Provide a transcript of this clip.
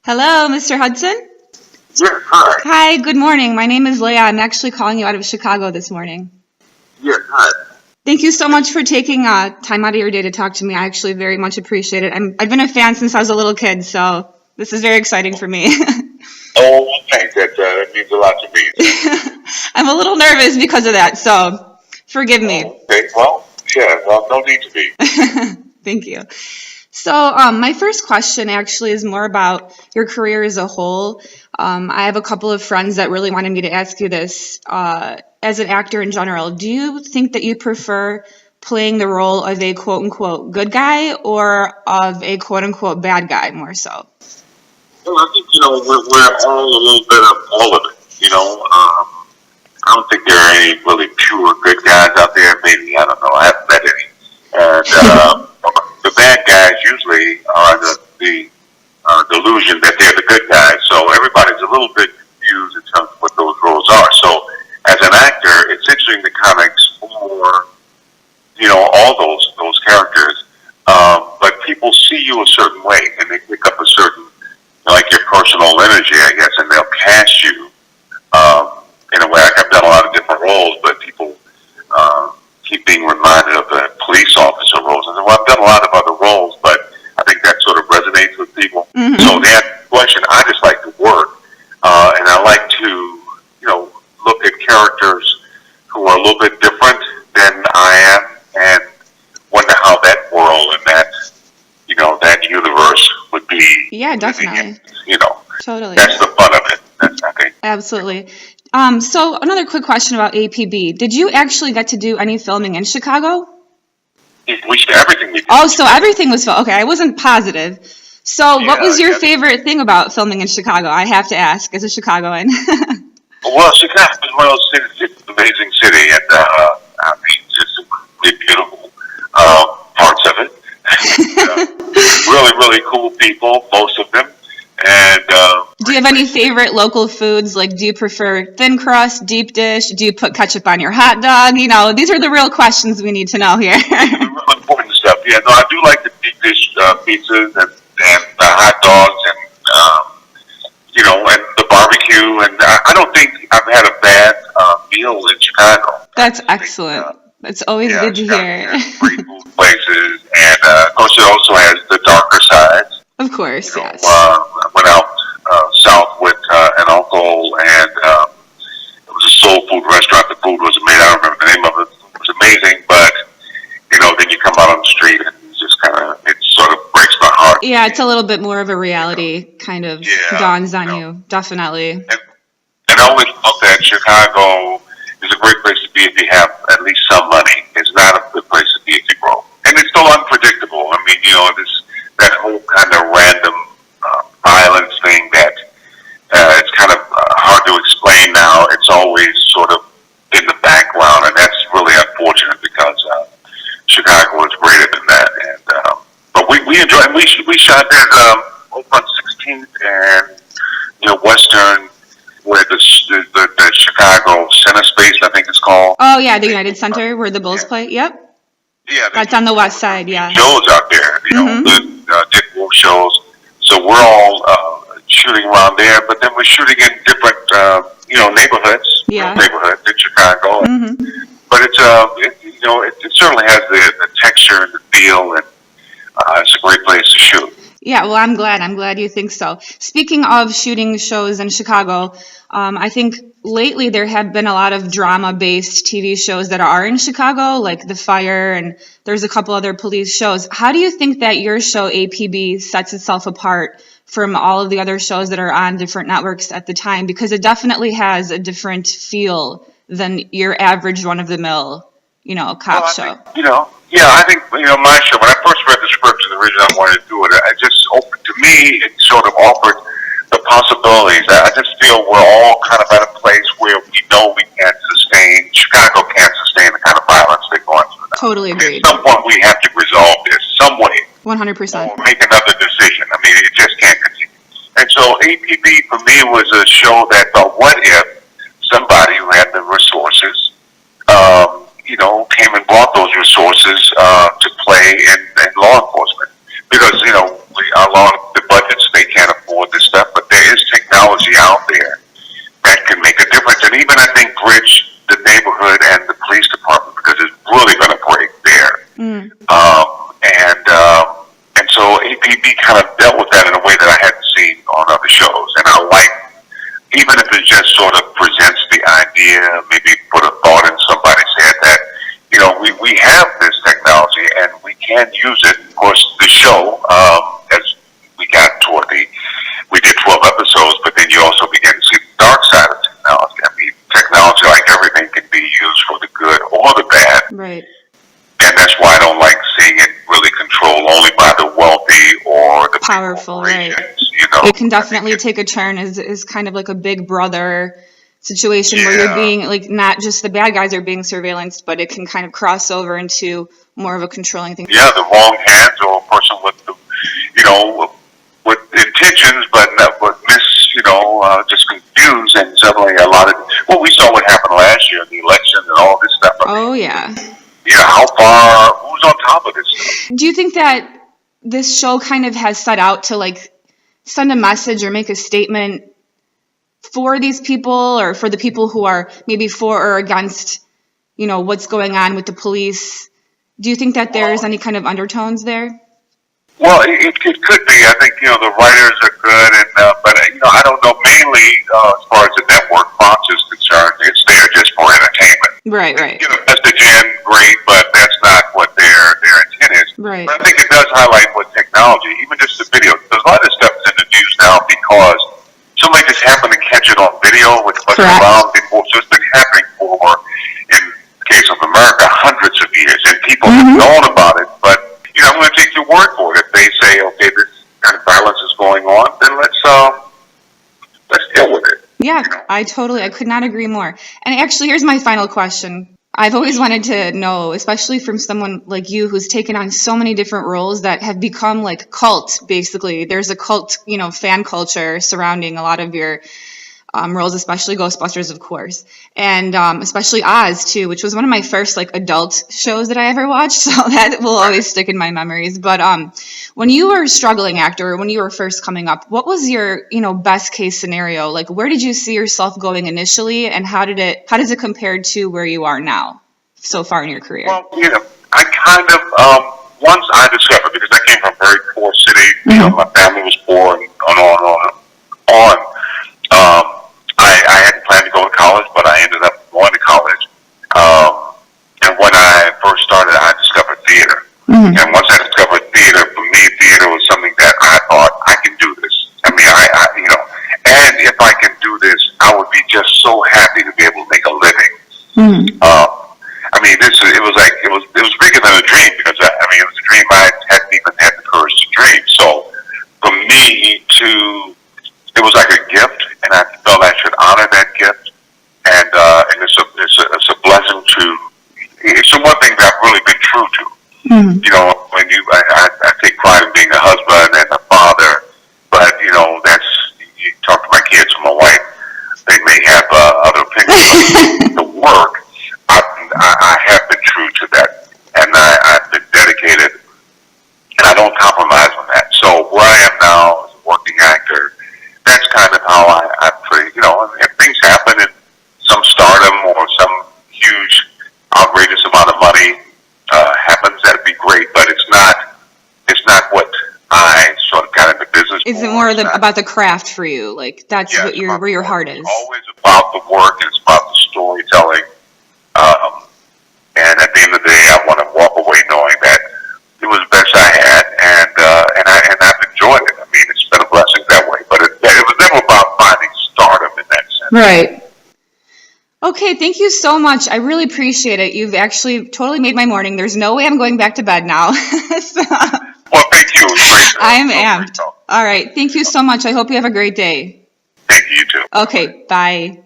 Hello, Mr. Hudson? Yes, hi. Hi, good morning. My name is Lea. I'm actually calling you out of Chicago this morning. Yes, hi. Thank you so much for taking time out of your day to talk to me. I actually very much appreciate it. I've been a fan since I was a little kid, so this is very exciting for me. Oh, thanks. That means a lot to me. I'm a little nervous because of that, so forgive me. Okay, well, yeah, no need to be. Thank you. So my first question actually is more about your career as a whole. I have a couple of friends that really wanted me to ask you this. As an actor in general, do you think that you prefer playing the role of a quote-unquote good guy or of a quote-unquote bad guy more so? Well, I think, we're all a little bit of all of it, I don't think there are any really pure good guys out there. Maybe, I don't know. I haven't met any. And the bad guys usually are the delusion that they're the good guys. So everybody's a little bit confused in terms of what those roles are. So as an actor, it's interesting to kind of explore, all those characters. But people see you a certain way, and they pick up a certain, like your personal energy, I guess, and they'll cast you in a way. I've done a lot of different roles, but people keep being reminded of the police officer roles. And well, I've done a lot of other roles, but I think that sort of resonates with people. Mm-hmm. So to answer the question, I just like to work, and I like to, look at characters who are a little bit different than I am, and wonder how that world and that, that universe would be. Yeah, definitely. Totally. That's the fun of it. That's, I think. Absolutely. So another quick question about APB. Did you actually get to do any filming in Chicago? Everything we did. Oh, so everything was filmed. Okay, I wasn't positive. So what was your favorite thing about filming in Chicago? I have to ask, as a Chicagoan. Well, Chicago is one of those cities. It's an amazing city, and I mean, just really beautiful parts of it. Really, really cool people, most of them. And do you have any favorite local foods? Like, do you prefer thin crust, deep dish? Do you put ketchup on your hot dog? These are the real questions we need to know here. The real important stuff. Yeah, no, I do like the deep dish pizzas and the hot dogs and and the barbecue. And I don't think I've had a bad meal in Chicago. That's excellent. It's always good to hear. Great food places, and of course, it also has the darker sides. Of course, yes. I went out south with an uncle, and it was a soul food restaurant. The food was amazing. I don't remember the name of it. It was amazing, but then you come out on the street and it sort of breaks my heart. Yeah, it's a little bit more of a reality kind of dawns on you, definitely. And I always felt that Chicago is a great place to be if you have at least some money. It's not a good place to be if you broke. And it's so unpredictable. I mean, that whole kind of random violence thing that it's kind of hard to explain now. It's always sort of in the background, and that's really unfortunate because Chicago is greater than that. And but we enjoy, and we shot there over on 16th and Western, where the Chicago Center Space, I think it's called. Oh yeah, the United Center where the Bulls play. Yep. Yeah, that's on the west side. Yeah. Shows out there, the Dick Wolf shows. So we're all shooting around there, but then we're shooting in different, neighborhoods. Yeah. Neighborhoods in Chicago. Mm-hmm. But it's it certainly has the texture and the feel, and it's a great place to shoot. Yeah, well, I'm glad you think so. Speaking of shooting shows in Chicago, I think lately there have been a lot of drama-based TV shows that are in Chicago, like The Fire, and there's a couple other police shows. How do you think that your show, APB, sets itself apart from all of the other shows that are on different networks at the time? Because it definitely has a different feel than your average run-of-the-mill, cop show. I think, my show, when I first read the script and the reason I wanted to do it, it just opened, to me, it sort of offered the possibilities. I just feel we're all kind of at a place where we know we can't sustain, Chicago can't sustain the kind of violence they're going through now. Totally agreed. At some point, we have to resolve this some way. 100%. Or make another decision. I mean, it just can't continue. And so APB, for me, was a show that thought, what if somebody who had the resources, came and brought those resources to play in law enforcement, because the budgets, they can't afford the he kind of dealt with that in a way that I hadn't seen on other shows. And I like, even if it just sort of presents the idea, maybe put a thought in somebody's head that, we have this technology and we can use it. Of course, the show, as we got toward we did 12 episodes, but then you also begin to see the dark side of technology. I mean, technology, like everything, can be used for the good or the bad. Right. And that's why I don't like seeing it really controlled only by the wealthy or the powerful, right? It can definitely take a turn as kind of like a big brother situation where you're being like, not just the bad guys are being surveillanced, but it can kind of cross over into more of a controlling thing. Yeah, the wrong hands or a person with the, with intentions, but just confused, and suddenly a lot of, we saw what happened last year in the election and all this stuff. Oh yeah. Yeah, who's on top of this stuff? Do you think that this show kind of has set out to like send a message or make a statement for these people, or for the people who are maybe for or against, what's going on with the police? Do you think that there's any kind of undertones there? Well, it could be. I think, the writers are good, but I don't know. Mainly, as far as the network, Fox is concerned, it's there just for entertainment. Right. Message in, great, but that's not what their intent is. Right. But I think it does highlight what technology, even just the video, because a lot of this stuff is in the news now because somebody just happened to catch it on video, which wasn't around before. So it's been happening for, in the case of America, hundreds of years, and people have known about it. But I'm going to take your word for it. If they say, okay, this kind of violence is going on, then let's deal with it. Yeah, I could not agree more. And actually, here's my final question. I've always wanted to know, especially from someone like you who's taken on so many different roles that have become like cult, basically. There's a cult, fan culture surrounding a lot of your roles, especially Ghostbusters, of course. And especially Oz, too, which was one of my first like adult shows that I ever watched. So that will always stick in my memories. But when you were a struggling actor, when you were first coming up, what was your, best case scenario? Like, where did you see yourself going initially, and how does it compare to where you are now so far in your career? Well, I kind of, once I discovered, because I came from a very poor city, my family was poor, and on. I hadn't planned to go to college, but I ended up going to college. And when I first started, I discovered theater. And once I discovered theater, for me, theater was something that I thought, I can do this. I mean, and if I can do this, I would be just so happy to be able to make a living. I mean, it was bigger than a dream, because it was a dream I hadn't even had the courage to dream. So for me it was like a gift, and I felt I should honor that gift. And it's a blessing it's one thing that I've really been true to. When I take pride in being a husband and a father, but you talk to my kids or my wife, they may have other opinions. The work, I have been true to that, and I've been dedicated, and I don't compromise on that. So where I am now as a working actor, that's kind of how I pray. If things happen and some stardom or some huge, outrageous amount of money happens, that'd be great. But it's not what I sort of got into business for. Is it more about the craft for you? Like that's where your heart is. It's always about the work, and it's about the storytelling. And at the end of the day, I want to walk away knowing that it was the best I had, and I've enjoyed it. I mean, it's been a blessing that way. But it was never about finding stardom in that sense. Right. Okay, thank you so much. I really appreciate it. You've actually totally made my morning. There's no way I'm going back to bed now. Well, thank you. I'm amped. All right. Thank you so much. I hope you have a great day. Thank you, you too. Okay, bye.